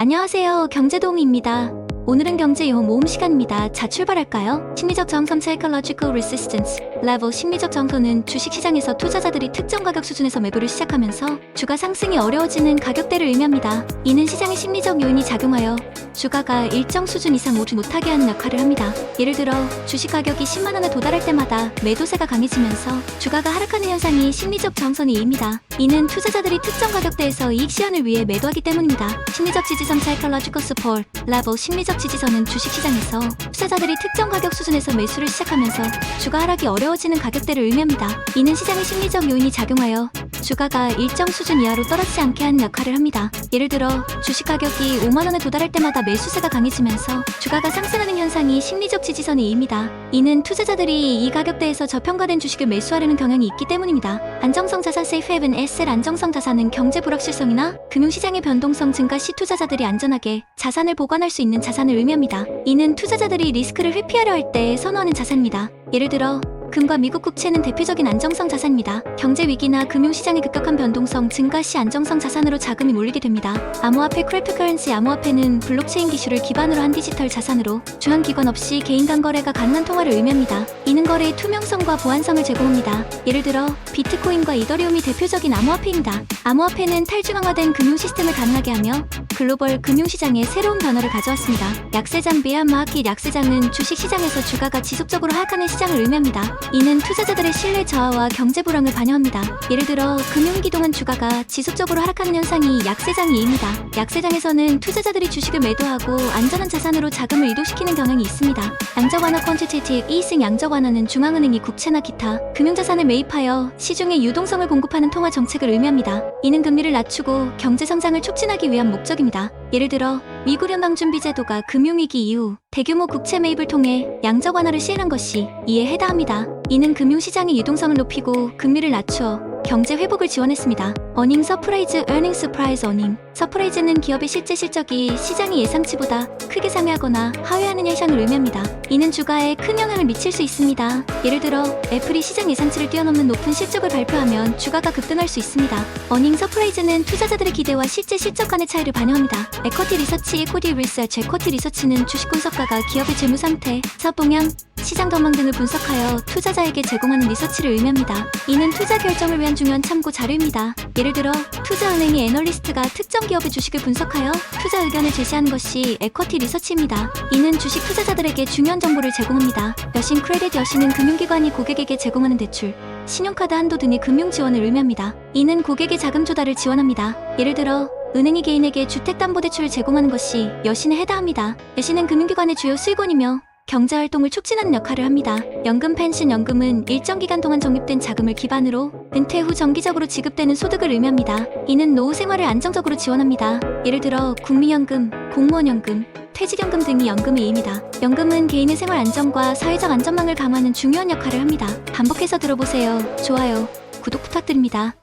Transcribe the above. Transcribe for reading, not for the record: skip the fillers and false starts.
안녕하세요. 경제도우미입니다. 오늘은 경제유형 모음 시간입니다. 자, 출발할까요? 심리적 저항성 Psychological Resistance 레벨. 심리적 저항선은 주식시장에서 투자자들이 특정 가격 수준에서 매도를 시작하면서 주가 상승이 어려워지는 가격대를 의미합니다. 이는 시장의 심리적 요인이 작용하여 주가가 일정 수준 이상 오르지 못하게 하는 역할을 합니다. 예를 들어 주식 가격이 10만원에 도달할 때마다 매도세가 강해지면서 주가가 하락하는 현상이 심리적 저항선이입니다. 이는 투자자들이 특정 가격대에서 이익 실현을 위해 매도하기 때문입니다. 심리적 지지선 Psychological Support 레벨. 심리적 지지선은 주식시장에서 투자자들이 특정 가격 수준에서 매수를 시작하면서 주가 하락이 어려워지는 가격대를 의미합니다. 이는 시장의 심리적 요인이 작용하여 주가가 일정 수준 이하로 떨어지지 않게 하는 역할을 합니다. 예를 들어 주식 가격이 5만원에 도달할 때마다 매수세가 강해지면서 주가가 상승하는 현상이 심리적 지지선이입니다. 이는 투자자들이 이 가격대에서 저평가된 주식을 매수하려는 경향이 있기 때문입니다. 안정성 자산 Safe Haven Asset. 안정성 자산은 경제 불확실성이나 금융시장의 변동성 증가 시 투자자들이 안전하게 자산을 보관할 수 있는 자산을 의미합니다. 이는 투자자들이 리스크를 회피하려 할 때 선호하는 자산입니다. 예를 들어 금과 미국 국채는 대표적인 안정성 자산입니다. 경제 위기나 금융시장의 급격한 변동성 증가 시 안정성 자산으로 자금이 몰리게 됩니다. 암호화폐 크립토커런시. 암호화폐는 블록체인 기술을 기반으로 한 디지털 자산으로 중앙 기관 없이 개인 간 거래가 가능한 통화를 의미합니다. 이는 거래의 투명성과 보안성을 제공합니다. 예를 들어 비트코인과 이더리움이 대표적인 암호화폐입니다. 암호화폐는 탈중앙화된 금융 시스템을 가능하게 하며 글로벌 금융시장에 새로운 변화를 가져왔습니다. 약세장 베어 마켓. 약세장은 주식시장에서 주가가 지속적으로 하락하는 시장을 의미합니다. 이는 투자자들의 신뢰 저하와 경제 불황을 반영합니다. 예를 들어 금융위기 동안 주가가 지속적으로 하락하는 현상이 약세장이입니다. 약세장에서는 투자자들이 주식을 매도하고 안전한 자산으로 자금을 이동시키는 경향이 있습니다. 양적 완화 Quantitative Easing. 양적 완화는 중앙은행이 국채나 기타 금융자산을 매입하여 시중에 유동성을 공급하는 통화 정책을 의미합니다. 이는 금리를 낮추고 경제 성장을 촉진하기 위한 목적입니다. 예를 들어 미국 연방준비제도가 금융위기 이후 대규모 국채 매입을 통해 양적 완화를 시행한 것이 이에 해당합니다. 이는 금융시장의 유동성을 높이고 금리를 낮추어 경제 회복을 지원했습니다. 어닝 서프라이즈. earning surprise earning. 서프라이즈는 기업의 실제 실적이 시장이 예상치보다 크게 상회하거나 하회하는 현상을 의미합니다. 이는 주가에 큰 영향을 미칠 수 있습니다. 예를 들어 애플이 시장 예상치를 뛰어넘는 높은 실적을 발표하면 주가가 급등할 수 있습니다. 어닝 서프라이즈는 투자자들의 기대와 실제 실적 간의 차이를 반영합니다. 에쿼티 리서치. equity research. 에쿼티 리서치는 주식 분석가가 기업의 재무 상태, 사업 동향, 시장 전망 등을 분석하여 투자자에게 제공하는 리서치를 의미합니다. 이는 투자 결정을 위한 중요한 참고 자료입니다. 예를 들어 투자은행의 애널리스트가 특정 기업의 주식을 분석하여 투자 의견을 제시하는 것이 에쿼티 리서치입니다. 이는 주식 투자자들에게 중요한 정보를 제공합니다. 여신 크레딧. 여신은 금융기관이 고객에게 제공하는 대출, 신용카드 한도 등의 금융 지원을 의미합니다. 이는 고객의 자금 조달을 지원합니다. 예를 들어 은행이 개인에게 주택담보대출을 제공하는 것이 여신에 해당합니다. 여신은 금융기관의 주요 수익원이며 경제활동을 촉진하는 역할을 합니다. 연금 펜션. 연금은 일정 기간 동안 적립된 자금을 기반으로 은퇴 후 정기적으로 지급되는 소득을 의미합니다. 이는 노후 생활을 안정적으로 지원합니다. 예를 들어 국민연금, 공무원연금, 퇴직연금 등이 연금의 의미입니다. 연금은 개인의 생활 안정과 사회적 안전망을 강화하는 중요한 역할을 합니다. 반복해서 들어보세요. 좋아요, 구독 부탁드립니다.